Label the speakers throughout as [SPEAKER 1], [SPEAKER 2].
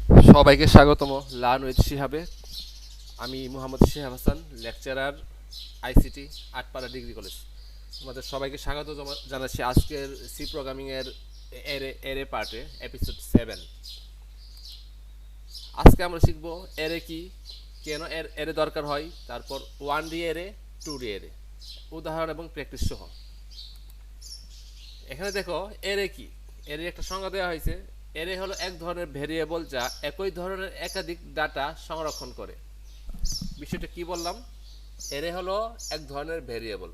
[SPEAKER 1] সবাইকে স্বাগতম learn with শিহাবে। আমি Mohammad Shihab Hasan, lecturer, ICT, Atpara degree college. তোমাদের সবাইকে স্বাগত জানাচ্ছি আজকের সি প্রোগ্রামিংয়ের এরে এরে পার্টে, এপিসোড 7। আজকে আমরা শিখব এরে কি, কেন এরে দরকার হয়, তারপর 1D এরে, 2D এরে, উদাহরণ এবং প্র্যাকটিস সহ। এখানে দেখো এরে কি, এর একটা সংজ্ঞা দেওয়া হয়েছে। এরে হলো এক ধরনের ভেরিয়েবল যা একই ধরনের একাধিক ডাটা সংরক্ষণ করে। বিষয়টা কি বললাম? এরে হলো এক ধরনের ভেরিয়েবল।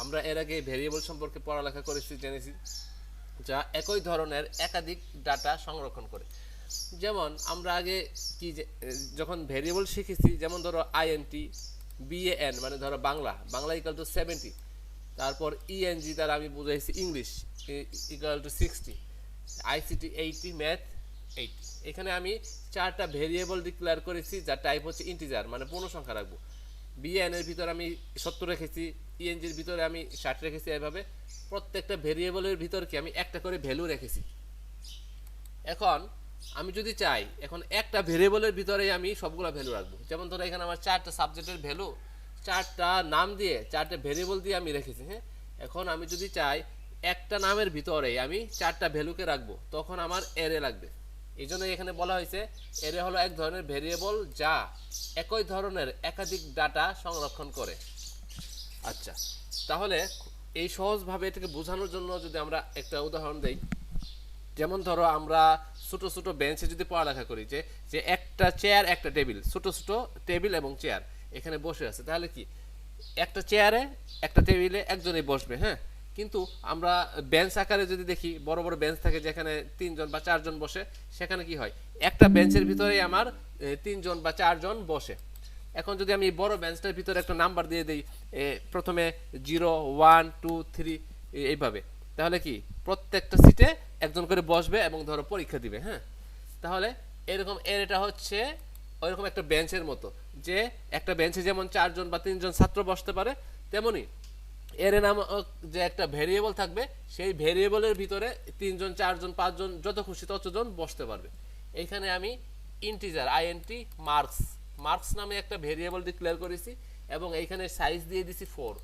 [SPEAKER 1] আমরা এর আগে ভেরিয়েবল সম্পর্কে পড়ালেখা করেছি, জেনেছি, যা একই ধরনের একাধিক ডাটা সংরক্ষণ করে। যেমন আমরা আগে কি যখন ভেরিয়েবল শিখেছি, যেমন ধরো আইএনটি, বিএএন মানে ধরো বাংলা, বাংলা ইকুয়াল টু 70, তারপর ইএনজি দ্বারা আমি বুঝাইছি English equal to 60, ICT 80, math 80। এখানে আমি চারটা ভেরিয়েবল ডিক্লেয়ার করেছি যার টাইপ হচ্ছে ইন্টিজার, মানে পূর্ণ সংখ্যা রাখবো। বিএন এর ভিতরে আমি 70 রেখেছি, ইএনজির ভিতরে আমি 60 রেখেছি। এভাবে প্রত্যেকটা ভেরিয়েবলের ভিতর কি আমি একটা করে ভ্যালু রেখেছি। এখন আমি যদি চাই, এখন একটা ভেরিয়েবলের ভিতরে আমি সবগুলো ভ্যালু রাখবো। যেমন ধরো এখানে আমার চারটা সাবজেক্টের ভ্যালু, চারটা নাম দিয়ে, চারটা ভেরিয়েবল দিয়ে আমি রেখেছি। হ্যাঁ, এখন আমি যদি চাই একটা নামের ভিতরে আমি চারটা ভ্যালুকে রাখবো, তখন আমার এরে লাগবে। এই জন্য এখানে বলা হয়েছে এরে হলো এক ধরনের ভেরিয়েবল যা একই ধরনের একাধিক ডাটা সংরক্ষণ করে। আচ্ছা, তাহলে এই সহজভাবে এটাকে বোঝানোর জন্য যদি আমরা একটা উদাহরণ দেই, যেমন ধরো আমরা ছোট ছোট বেঞ্চে যদি পড়ালেখা করি, যে যে একটা চেয়ার একটা টেবিল, ছোট ছোট টেবিল এবং চেয়ার এখানে বসে আছে, তাহলে কি একটা চেয়ারে একটা টেবিলে একজনই বসবে। হ্যাঁ, কিন্তু আমরা বেঞ্চ আকারে যদি দেখি, বড় বড় বেঞ্চ থাকে যেখানে 3 জন বা 4 জন বসে, সেখানে কি হয়, একটা বেঞ্চের ভিতরে আমার 3 জন বা 4 জন বসে। এখন যদি আমি বড় বেঞ্চটার ভিতরে একটা নাম্বার দিয়ে দিই, প্রথমে 0, 1, 2, 3 এইভাবে, তাহলে কি প্রত্যেকটা সিটে একজন করে বসবে এবং ধরো পরীক্ষা দিবে। হ্যাঁ, তাহলে এরকম এটা হচ্ছে ওইরকম একটা বেঞ্চের মতো, যে একটা বেঞ্চে যেমন 4 জন বা 3 জন ছাত্র বসতে পারে, তেমনি এর নাম যে একটা ভেরিয়েবল থাকবে, সেই ভেরিয়েবলের ভিতরে 3 জন, 4 জন, 5 জন যত খুশি ততজন বসতে পারবে। এইখানে আমি ইন্টিজার আইএনটি মার্কস মার্কস নামে একটা ভেরিয়েবল ডিক্লেয়ার করেছি এবং এইখানে সাইজ দিয়ে দিছি 4।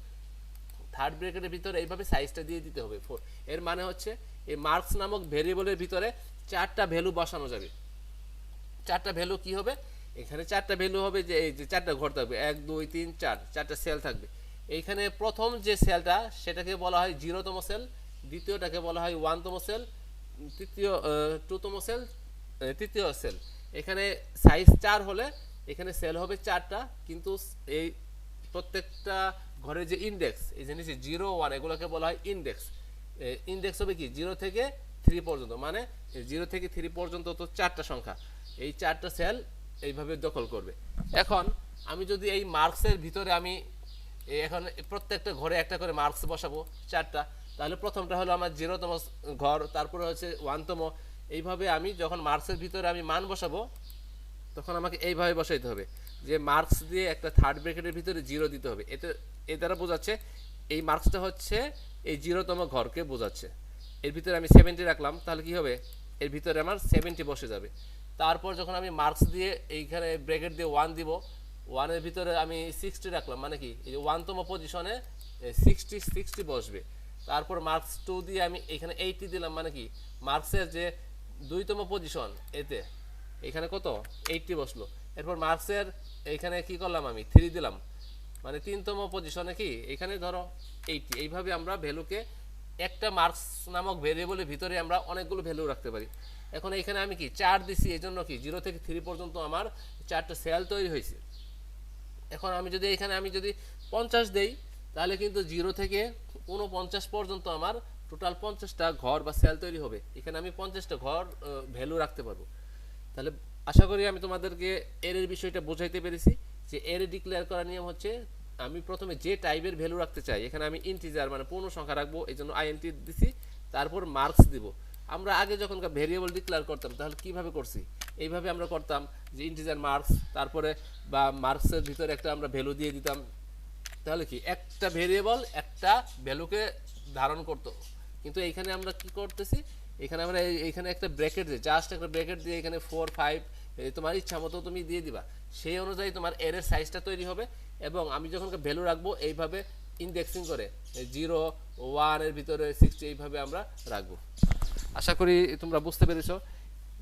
[SPEAKER 1] থার্ড ব্র্যাকেটের ভিতরে এইভাবে সাইজটা দিয়ে দিতে হবে 4। এর মানে হচ্ছে এই মার্কস নামক ভেরিয়েবলের ভিতরে চারটা ভ্যালু বসানো যাবে। চারটা ভ্যালু কি হবে? এখানে চারটা ভ্যালু হবে, যে এই যে চারটা ঘর থাকবে, 1, 2, 3, 4, চারটা সেল থাকবে। এইখানে প্রথম যে সেলটা সেটাকে বলা হয় 0তম সেল, দ্বিতীয়টাকে বলা হয় 1তম সেল, তৃতীয় 2তম সেল, তৃতীয় সেল। এখানে সাইজ 4 হলে এখানে সেল হবে চারটা, কিন্তু এই প্রত্যেকটা ঘরের যে ইন্ডেক্স, এই যে নিচে 0, 1 এগুলোকে বলা হয় ইন্ডেক্স। ইন্ডেক্স হবে কি 0 থেকে 3 পর্যন্ত, মানে 0 থেকে 3 পর্যন্ত তো চারটা সংখ্যা, এই চারটা সেল এইভাবে দখল করবে। এখন আমি যদি এই মার্কসের ভিতরে আমি এখন প্রত্যেকটা ঘরে একটা করে মার্কস বসাবো চারটা, তাহলে প্রথমটা হলো আমার 0তম ঘর, তারপরে হচ্ছে 1তম। এইভাবে আমি যখন মার্কসের ভিতরে আমি মান বসাবো, তখন আমাকে এইভাবে বসাইতে হবে, যে মার্কস দিয়ে একটা থার্ড ব্র্যাকেটের ভিতরে 0 দিতে হবে। এতে এর দ্বারা বোঝাচ্ছে এই মার্কসটা হচ্ছে এই 0তম ঘরকে বোঝাচ্ছে। এর ভিতরে আমি 70 রাখলাম, তাহলে কি হবে, এর ভিতরে আমার 70 বসে যাবে। তারপর যখন আমি মার্কস দিয়ে এইখানে ব্র্যাকেট দিয়ে 1 দিব, 1-এর ভিতরে আমি 60 রাখলাম, মানে কি এই 1তম পজিশনে 60 বসবে। তারপর মার্কস 2 দিয়ে আমি এখানে 80 দিলাম, মানে কি মার্কসের যে 2তম পজিশন, এতে এখানে কত 80 বসলো। এরপর মার্কসের এইখানে কি করলাম, আমি 3 দিলাম, মানে 3তম পজিশনে কি এখানে ধরো 80। এইভাবে আমরা ভ্যালুকে একটা মার্কস নামক ভেরিয়েবলের ভিতরে আমরা অনেকগুলো ভ্যালু রাখতে পারি। এখন এইখানে আমি কি 4 দিছি, এই জন্য কি 0 থেকে 3 পর্যন্ত আমার চারটা সেল তৈরি হয়েছে। এখন আমি যদি এখানে আমি যদি 50 দেই, তাহলে কিন্তু 0 থেকে 49 পর্যন্ত আমার টোটাল 50টা ঘর বা সেল তৈরি হবে। এখানে আমি 50টা ঘর ভ্যালু রাখতে পারবো। তাহলে আশা করি আমি তোমাদেরকে এর বিষয়টা বোঝাইতে পেরেছি, যে এর ডিক্লেয়ার করার নিয়ম হচ্ছে আমি প্রথমে যে টাইপের ভ্যালু রাখতে চাই, এখানে আমি ইন্টিজার মানে পূর্ণ সংখ্যা রাখবো, এই জন্য আইএনটি দিছি, তারপর মার্কস দিব। আমরা আগে যখন ভেরিয়েবল ডিক্লেয়ার করতাম, তাহলে কিভাবে করছি, এইভাবে আমরা করতাম, যে ইন্টিজার মার্কস, তারপরে বা মার্কসের ভিতরে একটা আমরা ভ্যালু দিয়ে দিতাম। তাহলে কি একটা ভেরিয়েবল একটা ভ্যালুকে ধারণ করতো। কিন্তু এইখানে আমরা কি করতেছি, এখানে আমরা এইখানে একটা ব্র্যাকেট দিই, জাস্ট একটা ব্র্যাকেট দিয়ে এখানে 4 5 তোমার ইচ্ছা মতো তুমি দিয়ে দিবা, সেই অনুযায়ী তোমার এর সাইজটা তৈরি হবে। এবং আমি যখন ভ্যালু রাখবো এইভাবে ইন্ডেক্সিং করে 0 1 এর ভিতরে 60 এইভাবে আমরা রাখবো। আশা করি তোমরা বুঝতে পেরেছো।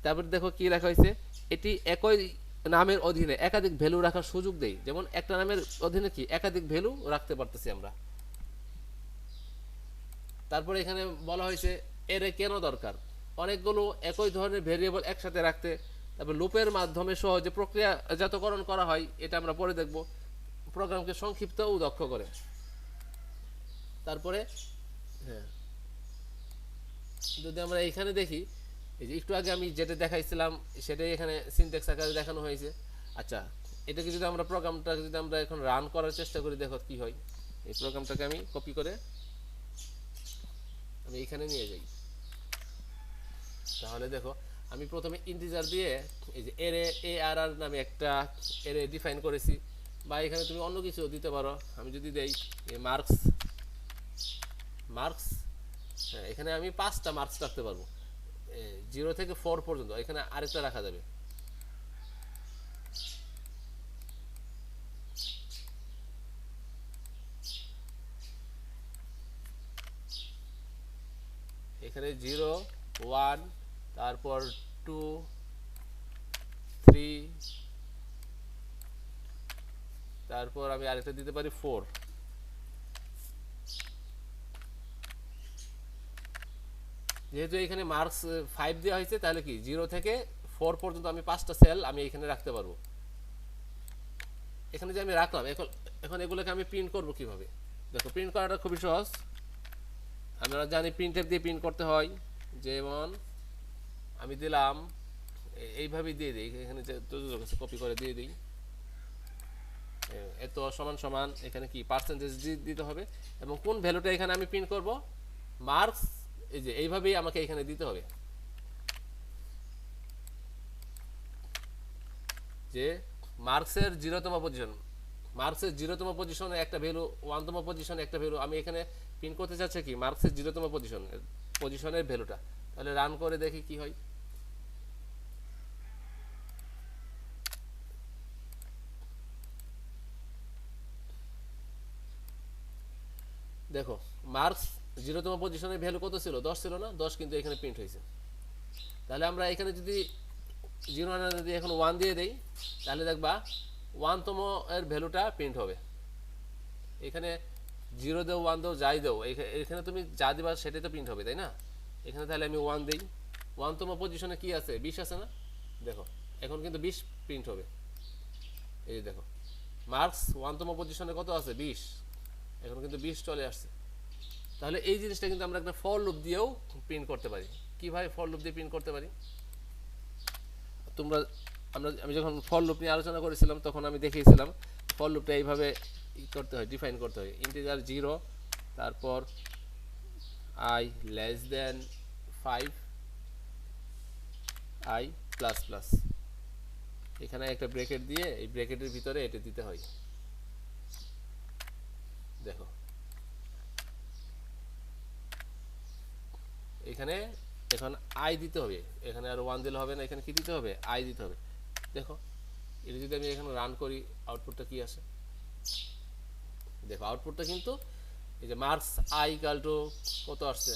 [SPEAKER 1] তারপর দেখো কি রাখা হয়েছে, এটি একই নামের অধীনে একাধিক ভ্যালু রাখার সুযোগ দেয়। যেমন একটা নামের অধীনে কি একাধিক ভ্যালু রাখতে পারতেছি আমরা। তারপরে এখানে বলা হয়েছে এরে কেন দরকার, অনেকগুলো একই ধরনের ভেরিয়েবল একসাথে রাখতে। তারপর লুপের মাধ্যমে সহজে প্রক্রিয়াজাতকরণ করা হয়, এটা আমরা পরে দেখব। প্রোগ্রামকে সংক্ষিপ্ত ও দক্ষ করে। তারপরে হ্যাঁ, যদি আমরা এখানে দেখি, এই যে একটু আগে আমি যেটা দেখাইছিলাম সেটাই এখানে সিনট্যাক্স আকারে দেখানো হয়েছে। আচ্ছা, এটাকে যদি আমরা প্রোগ্রামটাকে যদি আমরা এখন রান করার চেষ্টা করি, দেখো কি হয়। এই প্রোগ্রামটাকে আমি কপি করে আমি এখানে নিয়ে যাই। তাহলে দেখো আমি প্রথমে ইন্টিজার দিয়ে এই যে এরে ARR নামে একটা এরে ডিফাইন করেছি, বা এখানে তুমি অন্য কিছু দিতে পারো। আমি যদি দেই মার্কস, হ্যাঁ, এখানে আমি 5টা মার্কস রাখতে পারবো, 0 থেকে 4 পর্যন্ত। এখানে আরেকটা রাখা যাবে। এখানে 0 1 তারপর 2 3 তারপর আমি আরেকটা দিতে পারি 4। যেহেতু এখানে মার্কস 5 দেওয়া হয়েছে, তাহলে কি 0 থেকে 4 পর্যন্ত আমি 5টা সেল আমি এখানে রাখতে পারবো। এখানে যে আমি রাখলাম, এখন এগুলোকে আমি প্রিন্ট করব কিভাবে। দেখো প্রিন্ট করাটা খুবই সহজ। আমরা জানি প্রিন্টএফ দিয়ে প্রিন্ট করতে হয়। যেমন আমি দিলাম এইভাবে দিয়ে দিই, এখানে কপি করে দিয়ে দিই, এত সমান সমান এখানে কি পার্সেন্টেজ দিতে হবে। এবং কোন ভ্যালুটা এখানে আমি প্রিন্ট করব, মার্কস, এই যে এইভাবেই আমাকে এখানে দিতে হবে। যে মার্কসের 0তম পজিশন, মার্কসের 0তম পজিশনে একটা ভ্যালু, 1তম পজিশনে একটা ভ্যালু, আমি এখানে প্রিন্ট করতে চাচ্ছি কি মার্কসের 0তম পজিশনের ভ্যালুটা। তাহলে রান করে দেখি কি হয়। দেখো মার্কস 0তম পজিশনের ভ্যালু কত ছিল, 10 ছিল না, 10 কিন্তু এখানে প্রিন্ট হয়েছে। তাহলে আমরা এখানে যদি 0 না যদি এখন 1 দিয়ে দেই, তাহলে দেখবা 1তম এর ভ্যালুটা প্রিন্ট হবে। এখানে 0 দেও 1 দেও যাই দেও, এখানে তুমি যা দিবা সেটাই তো প্রিন্ট হবে, তাই না। এখানে তাহলে আমি 1 দেই, 1তম পজিশনে কি আছে, 20 আছে না। দেখো এখন কিন্তু 20 প্রিন্ট হবে। এই যে দেখো মার্কস 1তম পজিশনে কত আছে, 20, এখন কিন্তু 20 চলে আসছে। তাহলে এই জিনিসটা কিন্তু আমরা একটা ফর লুপ দিয়েও প্রিন্ট করতে পারি। কিভাবে ফর লুপ দিয়ে প্রিন্ট করতে পারি, আমি যখন ফর লুপ নিয়ে আলোচনা করেছিলাম তখন আমি দেখিয়েছিলাম ফর লুপটা এইভাবে করতে হয়, ডিফাইন করতে হয়। ইন্টিজার 0, তারপর i less than 5, i plus plus, এখানে একটা ব্র্যাকেট দিয়ে এই ব্র্যাকেটের ভিতরে এটা দিতে হয়। দেখো এখানে এখন i দিতে হবে, এখানে আর 1 দিলে হবে না, এখানে কি দিতে হবে, i দিতে হবে। দেখো এটা যদি আমি এখানে রান করি, আউটপুটটা কি আসে। দেখো আউটপুটটা কিন্তু এই যে মার্কস i ইকুয়াল টু কত আসছে,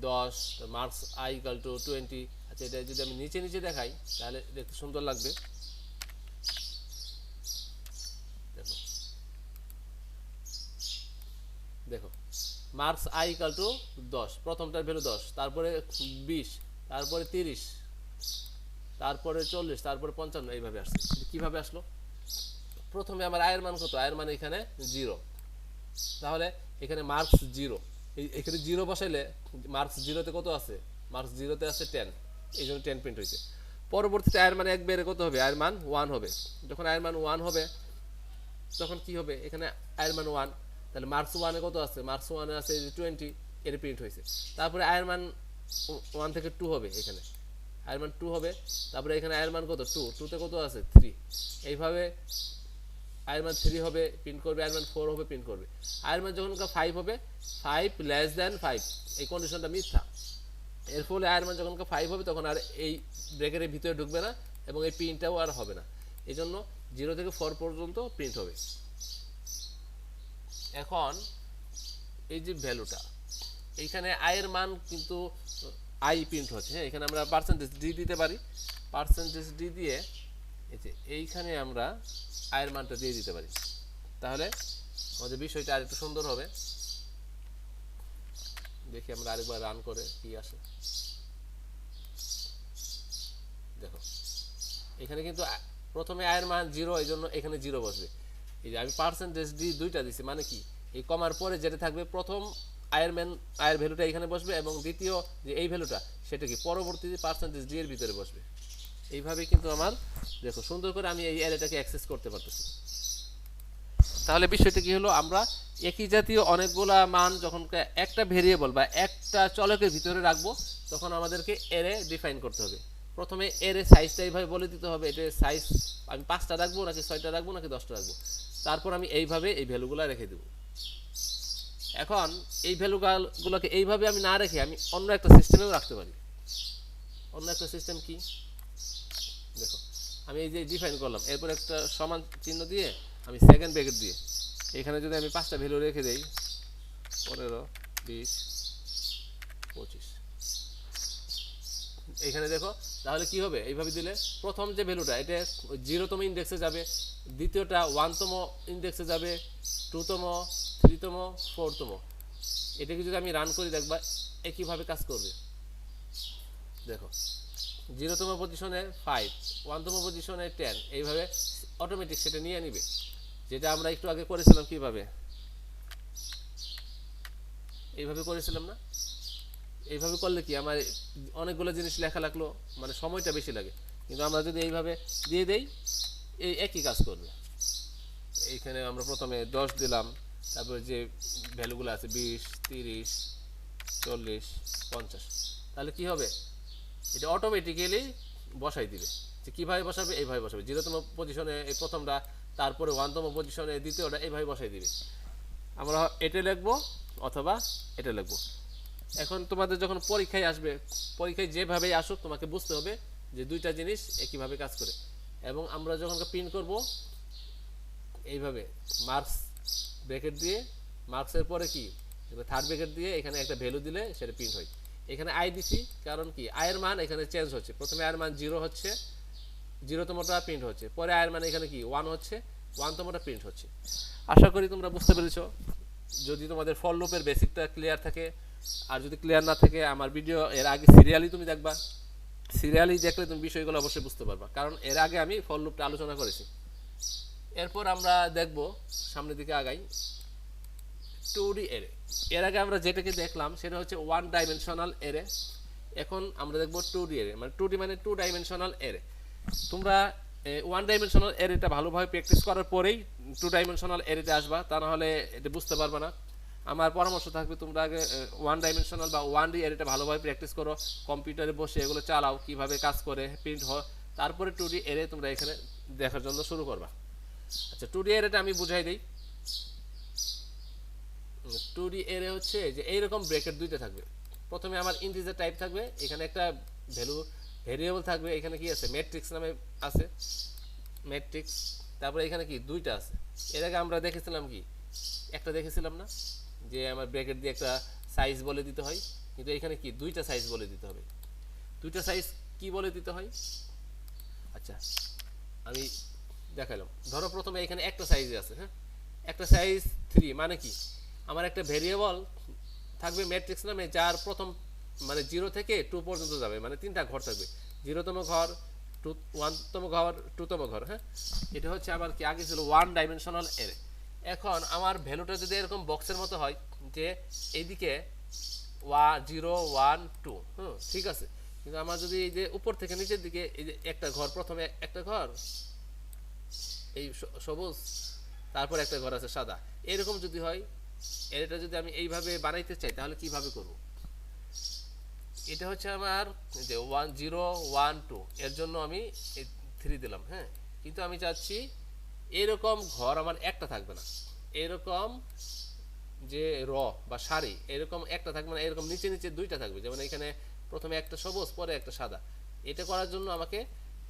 [SPEAKER 1] 10, মার্কস i ইকুয়াল টু 20। আচ্ছা, এটা যদি আমি নিচে নিচে দেখাই তাহলে দেখতে সুন্দর লাগবে। দেখো দেখো মার্কস i ইকুয়াল টু 10, প্রথমটার ভ্যালু 10, তারপরে 20, তারপরে 30, তারপরে 40, তারপরে 55, এইভাবে আসছে। কিভাবে আসলো, প্রথমে আমার আয়ের মান কত, আয়ের মান এখানে 0, তাহলে এখানে মার্কস 0, এখানে 0 বসাইলে মার্কস 0তে কত আছে, মার্কস 0তে আছে 10, এই জন্য 10 প্রিন্ট হয়েছে। পরবর্তীতে আয়ের মান 1 বেড়ে কত হবে, আয়ের মান 1 হবে। যখন আয়ের মান 1 হবে তখন কি হবে, এখানে আয়ের মান 1, তাহলে মার্কস 1 এ কত আছে, মার্কস 1 এ আছে 20, এর প্রিন্ট হয়েছে। তারপরে আয়ের মান 1 থেকে 2 হবে, এখানে আয়ের মান 2 হবে। তারপরে এখানে আয়ের মান কত, 2, 2তে কত আছে 3, এইভাবে আয়ের মান 3 হবে প্রিন্ট করবে, আয়ের মান 4 হবে প্রিন্ট করবে। আয়ের মান যখন 5 হবে 5 লেস দ্যান 5, এই কন্ডিশনটা মিথ্যা। এর ফলে আয়ের মান যখন 5 হবে তখন আর এই ব্র্যাকেটের ভিতরে ঢুকবে না এবং এই প্রিন্টটাও আর হবে না। এই জন্য 0 থেকে 4 পর্যন্ত প্রিন্ট হবে। এখন এই যে ভ্যালুটা, এইখানে আয়ের মান কিন্তু আই প্রিন্ট হচ্ছে, হ্যাঁ, এখানে আমরা পার্সেন্টেজ ডি দিতে পারি। পার্সেন্টেজ ডি দিয়ে এই যে এইখানে আমরা আয়ের মানটা দিয়ে দিতে পারি, তাহলে আমাদের বিষয়টা আরেকটু সুন্দর হবে। দেখি আমরা আরেকবার রান করে কি আসে। দেখো এখানে কিন্তু প্রথমে আয়ের মান 0, এই জন্য এখানে 0 বসবে। এই যে আমি পার্সেন্টেজ ডি দুইটা দিছি, মানে কি এই কমার পরে যেটা থাকবে প্রথম আয়ের ভ্যালুটা এখানে বসবে এবং দ্বিতীয় যে এই ভ্যালুটা সেটা কি পরবর্তীতে পার্সেন্টেজ ডি এর ভিতরে বসবে। এইভাবে কিন্তু আমার দেখো সুন্দর করে আমি এই অ্যারেটাকে অ্যাক্সেস করতে পারতেছি। তাহলে বিষয়টা কি হলো, আমরা একই জাতীয় অনেকগুলা মান যখন একটা ভেরিয়েবল বা একটা চলকের ভিতরে রাখবো তখন আমাদেরকে অ্যারে ডিফাইন করতে হবে। প্রথমে অ্যারে সাইজটা এইভাবে বলে দিতে হবে, এটা সাইজ আমি 5টা রাখবো নাকি 6টা রাখবো নাকি 10টা রাখবো। তারপর আমি এইভাবে এই ভ্যালুগুলো রেখে দেবো। এখন এই ভ্যালুগুলোকে এইভাবে আমি না রেখে আমি অন্য একটা সিস্টেমেও রাখতে পারি। অন্য একটা সিস্টেম কি, দেখো আমি এই যে ডিফাইন করলাম, এরপর একটা সমান চিহ্ন দিয়ে আমি সেকেন্ড ব্র্যাকেট দিয়ে এখানে যদি আমি 5টা ভ্যালু রেখে দেই 15, 20, 25, এখানে দেখো তাহলে কি হবে, এইভাবে দিলে প্রথম যে ভ্যালুটা এটা 0তম ইন্ডেক্সে যাবে, দ্বিতীয়টা 1তম ইন্ডেক্সে যাবে, 2তম, 3তম, 4তম। এটাকে যদি আমি রান করি দেখবা একইভাবে কাজ করবে। দেখো 0তম পজিশনে 5, 1তম পজিশনে 10, এইভাবে অটোমেটিক সেটা নিয়ে নিবে। যেটা আমরা একটু আগে করেছিলাম কিভাবে, এইভাবে করেছিলাম না? এইভাবে করলে কি আমার অনেকগুলো জিনিস লেখা লাগলো, মানে সময়টা বেশি লাগে। কিন্তু আমরা যদি এইভাবে দিয়ে দেই এই একই কাজ করবে। এইখানে আমরা প্রথমে 10 দিলাম, তারপরে যে ভ্যালুগুলো আছে 20, 30, 40, 50, তাহলে কি হবে, এটা অটোমেটিক্যালি বসাই দিবে। যে কীভাবে বসাবে, এইভাবে বসাবে। 0তম পজিশনে এই প্রথমটা, তারপরে 1তম পজিশনে দ্বিতীয়টা, এইভাবে বসাই দিবে। আমরা এটা লিখবো অথবা এটা লিখবো। এখন তোমাদের যখন পরীক্ষায় আসবে, পরীক্ষায় যেভাবেই আসুক তোমাকে বুঝতে হবে যে দুইটা জিনিস একইভাবে কাজ করে। এবং আমরা যখন প্রিন্ট করব এইভাবে মার্কস ব্র্যাকেট দিয়ে, মার্কসের পরে কি থার্ড ব্র্যাকেট দিয়ে এখানে একটা ভ্যালু দিলে সেটা প্রিন্ট হয়। এখানে আই দিছি কারণ কি আয়ের মান এখানে চেঞ্জ হচ্ছে। প্রথমে আয়ের মান 0 হচ্ছে, 0তমটা প্রিন্ট হচ্ছে, পরে আয়ের মান এখানে কি 1 হচ্ছে, 1তমটা প্রিন্ট হচ্ছে। আশা করি তোমরা বুঝতে পেরেছো। যদি তোমাদের ফর লুপের বেসিকটা ক্লিয়ার থাকে, আর যদি ক্লিয়ার না থাকে আমার ভিডিও এর আগে সিরিয়ালি তুমি দেখবা, সিরিয়ালি দেখলে তুমি বিষয়গুলো অবশ্যই বুঝতে পারবা, কারণ এর আগে আমি ফর লুপটা আলোচনা করেছি। এরপর আমরা দেখব সামনের দিকে আগাই 2D অ্যারে। এর আগে আমরা যেটাকে দেখলাম সেটা হচ্ছে 1 ডাইমেনশনাল অ্যারে। এখন আমরা দেখব 2D অ্যারে, মানে 2D মানে 2 ডাইমেনশনাল অ্যারে। তোমরা 1 ডাইমেনশনাল অ্যারেটা ভালোভাবে প্র্যাকটিস করার পরেই 2 ডাইমেনশনাল অ্যারেতে আসবা, তা না হলে এটা বুঝতে পারবা না। আমার পরামর্শ থাকবে তোমরা আগে 1 ডাইমেনশনাল বা 1D অ্যারেটা ভালোভাবে প্র্যাকটিস করো, কম্পিউটারে বসে এগুলো চালাও কিভাবে কাজ করে, প্রিন্ট হয়, তারপরে 2D অ্যারে তোমরা এখানে দেখার জন্য শুরু করবা। আচ্ছা 2D অ্যারেটা আমি বুঝাই দিই। 2D অ্যারে হচ্ছে যে এইরকম ব্র্যাকেট দুইটা থাকবে। প্রথমে আমার ইন্টিজার টাইপ থাকবে, এখানে একটা ভেরিয়েবল থাকবে, এখানে কি আছে ম্যাট্রিক্স নামে আছে, ম্যাট্রিক্স। তারপরে এখানে কি দুইটা আছে। এর আগে আমরা দেখেছিলাম কি একটা দেখেছিলাম না, যে আমার ব্র্যাকেট দিয়ে একটা সাইজ বলে দিতে হয়, কিন্তু এখানে কি দুইটা সাইজ বলে দিতে হবে। দুইটা সাইজ কি বলে দিতে হয়, আচ্ছা আমি দেখালাম। ধরো প্রথমে এখানে একটা সাইজ আছে, হ্যাঁ, একটা সাইজ 3, মানে কি আমার একটা ভেরিয়েবল থাকবে ম্যাট্রিক্স নামে, যার প্রথম মানে 0 থেকে 2 পর্যন্ত যাবে, মানে 3টা ঘর থাকবে, 0তম ঘর, 1তম ঘর, 2তম ঘর। হ্যাঁ, এটা হচ্ছে আবার কি আগে ছিল 1 ডাইমেনশনাল অ্যারে। এখন আমার ভ্যালুটা যদি এরকম বক্সের মতো হয় যে এইদিকে 0, 1, 2, ঠিক আছে, কিন্তু আমার যদি এই যে উপর থেকে নিচের দিকে এই যে একটা ঘর, প্রথমে একটা ঘর এই সবুজ, তারপর একটা ঘর আছে সাদা, এরকম যদি হয়, এটা যদি আমি এইভাবে বানাইতে চাই তাহলে কিভাবে করব। এটা হচ্ছে আমার যে 0, 1, 2, এর জন্য আমি 3 দিলাম, হ্যাঁ, কিন্তু আমি চাচ্ছি এরকম ঘর আমার একটা থাকবে না, এরকম যে র বা সারি এরকম একটা থাকবে না, এরকম নিচে নিচে দুইটা থাকবে, যেমন এখানে প্রথমে একটা সবুজ পরে একটা সাদা। এটা করার জন্য আমাকে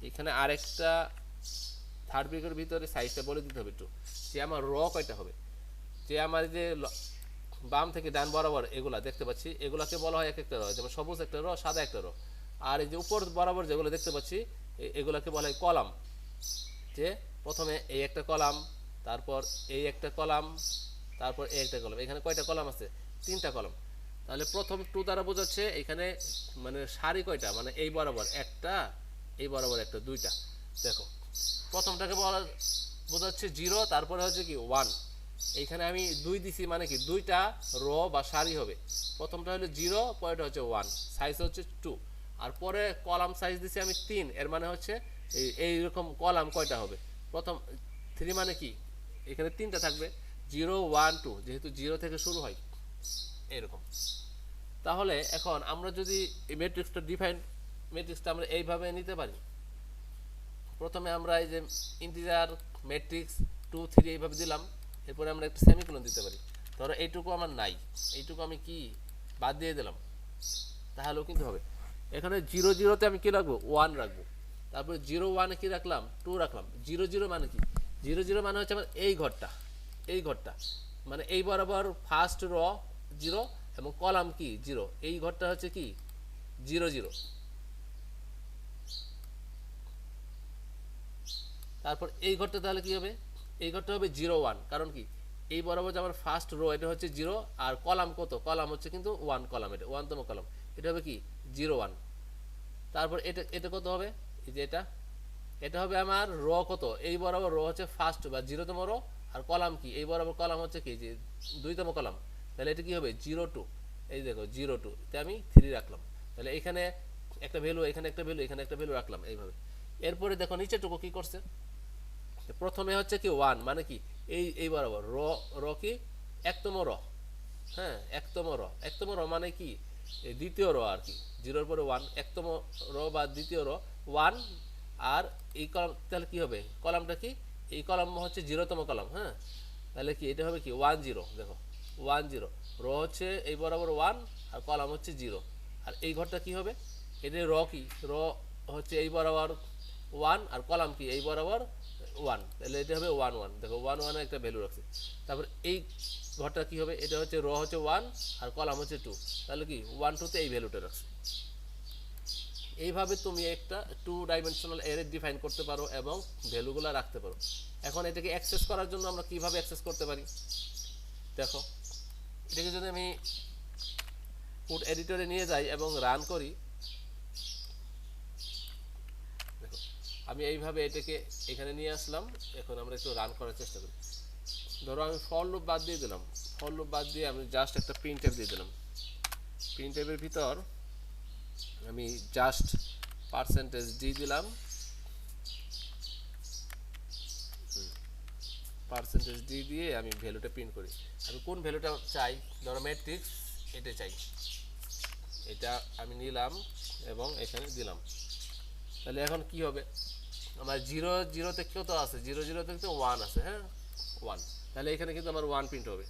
[SPEAKER 1] এখানে আরেকটা থার্ড ব্রেকের ভিতরে সাইজটা বলে দিতে হবে একটু, যে আমার র কয়টা হবে। যে আমার যে বাম থেকে ডান বরাবর এগুলা দেখতে পাচ্ছি, এগুলাকে বলা হয় এক একটা র, যেমন সবুজ একটা র, সাদা একটা র। আর এই যে উপর বরাবর যেগুলো দেখতে পাচ্ছি এগুলাকে বলা হয় কলাম। যে প্রথমে এই একটা কলাম, তারপর এই একটা কলাম, তারপর এই একটা কলাম। এখানে কয়টা কলাম আছে? তিনটা কলাম। তাহলে প্রথম টু দ্বারা বোঝাচ্ছে এখানে মানে সারি কয়টা, মানে এই বরাবর একটা, এই বরাবর একটা, দুইটা। দেখো প্রথমটাকে বলা বোঝাচ্ছে জিরো, তারপরে হচ্ছে কি ওয়ান। এইখানে আমি দুই দিছি মানে কি দুইটা র বা সারি হবে। প্রথমটা হলো জিরো, পরেরটা হচ্ছে ওয়ান, সাইজ হচ্ছে টু। আর পরে কলাম সাইজ দিছি আমি তিন, এর মানে হচ্ছে এইরকম কলাম কয়টা হবে? প্রথম থ্রি মানে কি এখানে তিনটা থাকবে, জিরো ওয়ান টু, যেহেতু জিরো থেকে শুরু হয় এরকম। তাহলে এখন আমরা যদি এই ম্যাট্রিক্সটা ডিফাইন, ম্যাট্রিক্সটা আমরা এইভাবে নিতে পারি। প্রথমে আমরা এই যে ইন্টিজার ম্যাট্রিক্স টু থ্রি এইভাবে দিলাম, এরপরে আমরা একটা সেমিকোলন দিতে পারি। ধরো এইটুকু আমার নাই, এইটুকু আমি কি বাদ দিয়ে দিলাম, তাহলেও কিন্তু হবে। এখানে জিরো জিরোতে আমি কি রাখবো? ওয়ান রাখবো। তারপরে জিরো ওয়ানে কি রাখলাম? টু রাখলাম। জিরো জিরো মানে কি? জিরো জিরো মানে হচ্ছে আমার এই ঘরটা, এই ঘরটা মানে এই বরাবর ফার্স্ট র জিরো এবং কলাম কি জিরো, এই ঘরটা হচ্ছে কি জিরো জিরো। তারপর এই ঘরটা তাহলে কি হবে? এই ঘরটা হবে জিরো ওয়ান, কারণ কি এই বরাবর যে আমার ফার্স্ট রো এটা হচ্ছে জিরো, আর কলাম কত? কলাম হচ্ছে কিন্তু ওয়ান কলাম, এটা ওয়ানতম কলাম, এটা হবে কি জিরো ওয়ান। তারপর এটা এটা কত হবে? এই যে এটা, এটা হবে আমার র কত? এই বরাবর রো হচ্ছে ফার্স্ট বা জিরোতম রো, আর কলাম কি এই বরাবর কলাম হচ্ছে কি যে দুইতম কলাম। তাহলে এটা কি হবে? Zero two. এই দেখো জিরো টু, তে আমি থ্রি রাখলাম। তাহলে এখানে একটা ভ্যালু, এখানে একটা ভ্যালু, এখানে একটা ভ্যালু রাখলাম এইভাবে। এরপরে দেখো নিচেটুকু কি করছে? প্রথমে হচ্ছে কি ওয়ান মানে কি এই বরাবর র, র কি একতম র, হ্যাঁ একতম র, একতম র মানে কি এই দ্বিতীয় র আর কি, জিরোর পরে ওয়ান, একতম র বা দ্বিতীয় র ওয়ান। আর এই কলাম তাহলে কি হবে? কলামটা কি এই কলাম হচ্ছে জিরোতম কলাম, হ্যাঁ। তাহলে কি এটা হবে কি ওয়ান জিরো, দেখো ওয়ান জিরো, র হচ্ছে এই বরাবর ওয়ান আর কলাম হচ্ছে জিরো। আর এই ঘরটা কি হবে? এটা র কি র হচ্ছে এই বরাবর ওয়ান আর কলাম কি এই বরাবর ওয়ান, তাহলে এটা হবে ওয়ান ওয়ান। দেখো ওয়ান ওয়ানে একটা ভ্যালু রাখছে। তারপর এই ঘরটা কি হবে? এটা হচ্ছে র হচ্ছে ওয়ান আর কলাম হচ্ছে টু, তাহলে কি ওয়ান টুতে এই ভ্যালুটা রাখছে। এইভাবে তুমি একটা টু ডাইমেনশনাল অ্যারে ডিফাইন করতে পারো এবং ভ্যালুগুলো রাখতে পারো। এখন এটাকে অ্যাক্সেস করার জন্য আমরা কিভাবে অ্যাক্সেস করতে পারি? দেখো এটাকে যদি আমি কোড এডিটরে নিয়ে যাই এবং রান করি, দেখো আমি এইভাবে এটাকে এখানে নিয়ে আসলাম। এখন আমরা একটু রান করার চেষ্টা করি। ধরো আমি ফর লুপ বাদ দিয়ে দিলাম, ফর লুপ বাদ দিয়ে আমি জাস্ট একটা প্রিন্টএফ দিয়ে দিলাম। প্রিন্টএফের ভিতর আমি জাস্ট পার্সেন্টেজ ডি দিলাম, পার্সেন্টেজ ডি দিয়ে আমি ভ্যালুটা প্রিন্ট করি। আমি কোন ভ্যালুটা চাই? ধরো ম্যাট্রিক্স এটা চাই, এটা আমি নিলাম এবং এখানে দিলাম। তাহলে এখন কি হবে? আমার জিরো জিরোতে কত আছে? জিরো জিরোতে কিন্তু ওয়ান আছে, হ্যাঁ ওয়ান। তাহলে এখানে কিন্তু আমার ওয়ান প্রিন্ট হবে।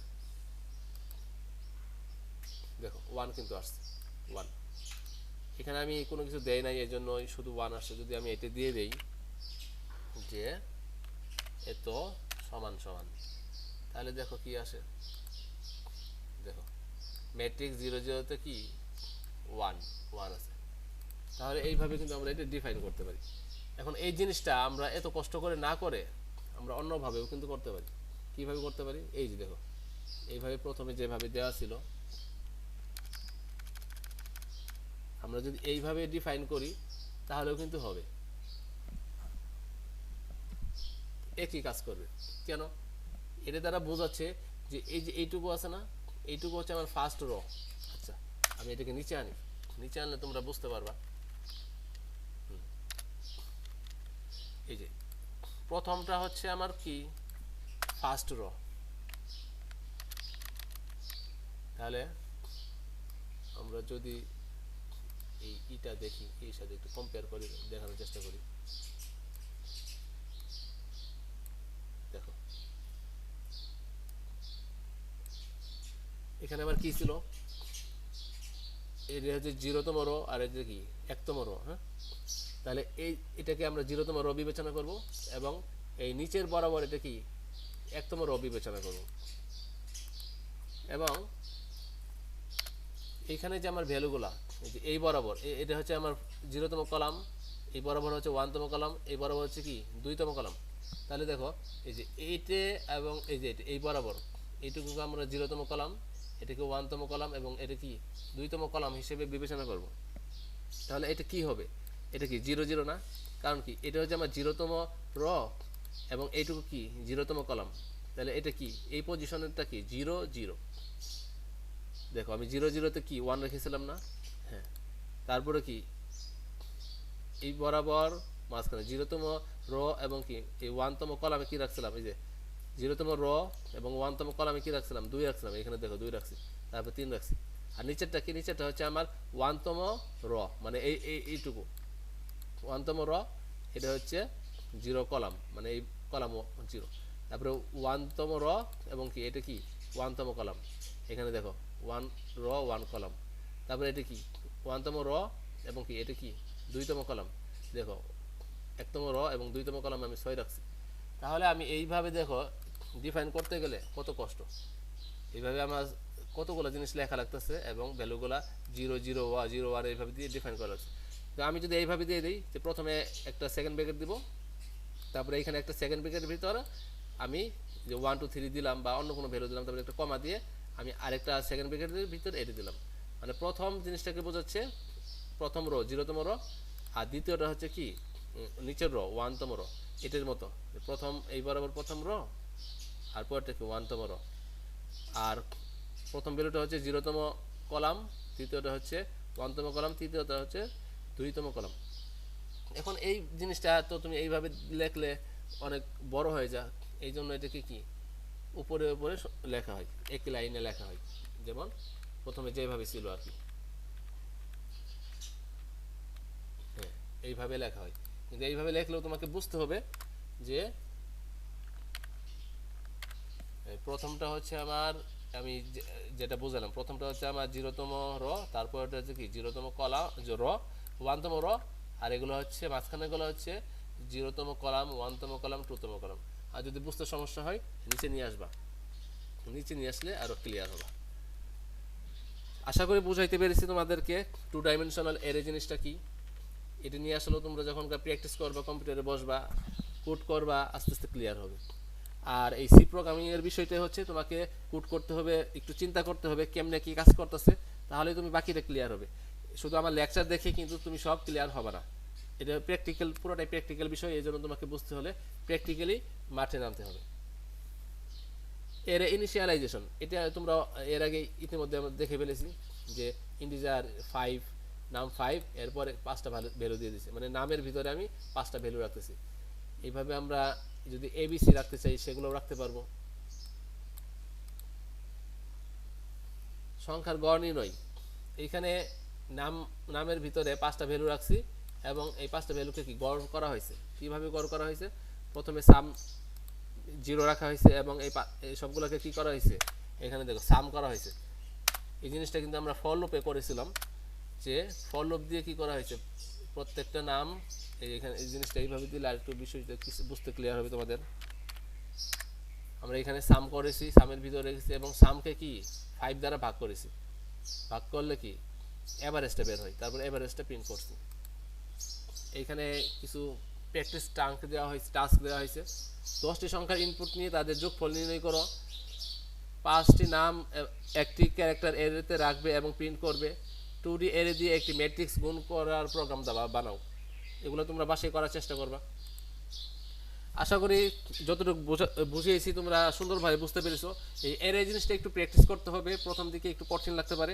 [SPEAKER 1] দেখো ওয়ান কিন্তু আসছে, ওয়ান। এখানে আমি কোনো কিছু দেই নাই, এই জন্য শুধু ওয়ান আসছে। যদি আমি এটা দিয়ে দেই যে এত সমান সমান, তাহলে দেখো কি আসে। দেখো ম্যাট্রিক্স জিরো জিরোতে কি ওয়ান, ওয়ান আছে। তাহলে এইভাবে কিন্তু আমরা এটা ডিফাইন করতে পারি। এখন এই জিনিসটা আমরা এত কষ্ট করে না করে আমরা অন্যভাবেও কিন্তু করতে পারি। কিভাবে করতে পারি? এই যে দেখো এইভাবে প্রথমে যেভাবে দেওয়া ছিল, আমরা যদি এইভাবে ডিফাইন করি তাহলেও কিন্তু হবে, একই কাজ করবে। কেন? এটা দ্বারা বোঝাচ্ছে যে এই যে এইটুকু আছে না, এইটুকু হচ্ছে আমার ফার্স্ট র। আচ্ছা আমি এটাকে নিচে আনি, নিচে আনলে তোমরা বুঝতে পারবা। এই যে প্রথমটা হচ্ছে আমার কি ফার্স্ট র। তাহলে আমরা যদি এই ইটা দেখি, এই সাথে একটু কম্পেয়ার করি, দেখানোর চেষ্টা করি। এখানে আবার কি ছিল, এটা হচ্ছে 0তম রো আর এটা কি 1তম রো। হ্যাঁ, তাহলে এটাকে আমরা 0তম রো বিবেচনা করব এবং এই নিচের বরাবর এটা কি 1তম রো বিবেচনা করব। এবং এইখানে যে আমার ভ্যালুগুলা এই বরাবর, এটা হচ্ছে আমার 0তম কলাম, এই বরাবর হচ্ছে 1তম কলাম, এই বরাবর হচ্ছে কি 2তম কলাম। তাহলে দেখো এই যে এইটে এবং এই যে এই বরাবর এইটুকু আমরা 0তম কলাম, এটাকে 1তম কলাম এবং এটা কি 2তম কলাম হিসেবে বিবেচনা করব। তাহলে এটা কি হবে, এটা কি 0 0 না, কারণ কি এটা হচ্ছে আমার 0তম র এবং এইটুকু কি 0তম কলাম। তাহলে এটা কি এই পজিশনেরটা কি 0 0। দেখো আমি 0 0তে কি 1 রেখেছিলাম না। হ্যাঁ, তারপরে কি এই বরাবর মাঝখানে 0তম রো এবং কি এই 1তম কলামে কি রাখছিলাম, এই যে 0তম রো এবং 1তম কলামে কি রাখছিলাম 2 রাখছিলাম, এখানে দেখো 2 রাখছি, তারপর 3 রাখছি। আর নিচেরটা কি, নিচেরটা হচ্ছে আমার 1তম রো, মানে এইটুকু 1তম রো, এটা হচ্ছে 0 কলাম, মানে এই কলাম 0। তারপরে 1তম রো এবং কি এটা কি 1তম কলাম, এখানে দেখো 1 রো 1 কলাম। তারপরে এটা কি 1তম রো এবং কি এটা কি 2তম কলাম, দেখো 1তম রো এবং 2তম কলাম আমি 6 রাখছি। তাহলে আমি এইভাবে দেখো ডিফাইন করতে গেলে কত কষ্ট, এইভাবে আমার কতগুলো জিনিস লেখা লাগতেছে এবং ভ্যালুগুলা 0 0 0 1 এইভাবে দিয়ে ডিফাইন করা হচ্ছে। তো আমি যদি এইভাবে দিয়ে দিই যে প্রথমে একটা সেকেন্ড ব্র্যাকেট দিব, তারপরে এখানে একটা সেকেন্ড ব্র্যাকেটের ভিতরে আমি যে 1 2 3 দিলাম বা অন্য কোনো ভ্যালু দিলাম, তারপরে একটা কমা দিয়ে আমি আরেকটা সেকেন্ড ব্র্যাকেটের ভিতরে এটা দিলাম, মানে প্রথম জিনিসটাকে বোঝাচ্ছে প্রথম রো 0তম রো, আর দ্বিতীয়টা হচ্ছে কি নিচের রো 1তম রো। এটার মতো প্রথম এই বরাবর প্রথম রো আর পরটা কি 1তম রো, আর প্রথম ভ্যালুটা হচ্ছে 0তম কলাম, দ্বিতীয়টা হচ্ছে 1তম কলাম, তৃতীয়টা হচ্ছে 2তম কলাম। এখন এই জিনিসটা তো তুমি এইভাবে লেখলে অনেক বড় হয়ে যায়, এই জন্য এটাকে কি উপরে উপরে লেখা হয়, একই লাইনে লেখা হয়, যেমন প্রথমে যেভাবে ছিল আর কি। হ্যাঁ, এইভাবে লেখা হয়, কিন্তু এইভাবে লেখলেও তোমাকে বুঝতে হবে যে প্রথমটা হচ্ছে আমার, আমি যেটা বুঝালাম, প্রথমটা হচ্ছে আমার 0তম র, তারপর এটা হচ্ছে কি 0তম কলাম র 1তম র, আর এগুলো হচ্ছে মাঝখানেগুলো হচ্ছে 0তম কলাম 1তম কলাম 2তম কলাম। আর যদি বুঝতে সমস্যা হয় নিচে নিয়ে আসবা, নিচে নিয়ে আসলে আরো ক্লিয়ার হবে। আশা করি বুঝাইতে পেরেছি তোমাদেরকে 2 ডাইমেনশনাল অ্যারে জিনিসটা কি। এটা নিয়ে আসলে তোমরা যখন প্র্যাকটিস করবা, কম্পিউটারে বসবা, কোড করবা, আস্তে আস্তে ক্লিয়ার হবে। আর এই সি প্রোগ্রামিং এর বিষয়টা হচ্ছে তোমাকে কোড করতে হবে, একটু চিন্তা করতে হবে কেমনে কি কাজ করতেছে, তাহলে তুমি বাকিটা ক্লিয়ার হবে। শুধু আমার লেকচার দেখে কিন্তু তুমি সব ক্লিয়ার হবে না, এটা প্র্যাকটিক্যাল, পুরোটাই প্র্যাকটিক্যাল বিষয়, এই জন্য তোমাকে বুঝতে হলে প্র্যাকটিক্যালি মাঠে নামতে হবে। এর ইনিশিয়ালাইজেশন এটা তোমরা এর আগে ইতিমধ্যে আমরা দেখে ফেলেছি যে ইন্টিজার 5, নাম 5, এরপরে 5টা ভ্যালু দিয়ে দিয়েছি, মানে নামের ভিতরে আমি 5টা ভ্যালু রাখতেছি। এইভাবে আমরা যদি এবিসি রাখতে চাই সেগুলো রাখতে পারবো। সংখ্যার গড় নির্ণয়, এইখানে নামের ভিতরে 5টা ভ্যালু রাখছি এবং এই 5টা ভ্যালুকে কি গড় করা হয়েছে, কিভাবে গড় করা হয়েছে, প্রথমে সাম 0 রাখা হয়েছে এবং এই সবগুলোকে কি করা হয়েছে, এখানে দেখো সাম করা হয়েছে। এই জিনিসটা কিন্তু আমরা ফর লুপে করেছিলাম, যে ফর লুপ দিয়ে কি করা হয়েছে, প্রত্যেকটা নাম এখানে এই জিনিসটা এইভাবে দিলে আরেকটু বিষয়টা বুঝতে ক্লিয়ার হবে তোমাদের। আমরা এখানে সাম করেছি, সামের ভিতরে রেখেছি এবং সামকে কি 5 দ্বারা ভাগ করেছি, ভাগ করলে কি এভারেজটা বের হয়, তারপর এভারেজটা প্রিন্ট করছি। এইখানে কিছু প্র্যাকটিস টাস্ক দেওয়া হয়েছে 10টি সংখ্যার ইনপুট নিয়ে তাদের যোগফল নির্ণয় করো, 5টি নাম একটি ক্যারেক্টার এরেতে রাখবে এবং প্রিন্ট করবে, 2D এরে দিয়ে একটি ম্যাট্রিক্স গুণ করার প্রোগ্রাম বানাও। এগুলো তোমরা বাসায় করার চেষ্টা করবা। আশা করি যতটুকু বুঝিয়েছি তোমরা সুন্দরভাবে বুঝতে পেরেছো। এই এরে জিনিসটা একটু প্র্যাকটিস করতে হবে, প্রথম দিকে একটু কঠিন লাগতে পারে।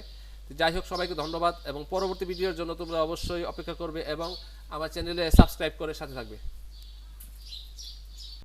[SPEAKER 1] যাই হোক, সবাইকে ধন্যবাদ এবং পরবর্তী ভিডিওর জন্য তোমরা অবশ্যই অপেক্ষা করবে এবং আমার চ্যানেলে সাবস্ক্রাইব করে সাথে থাকবে।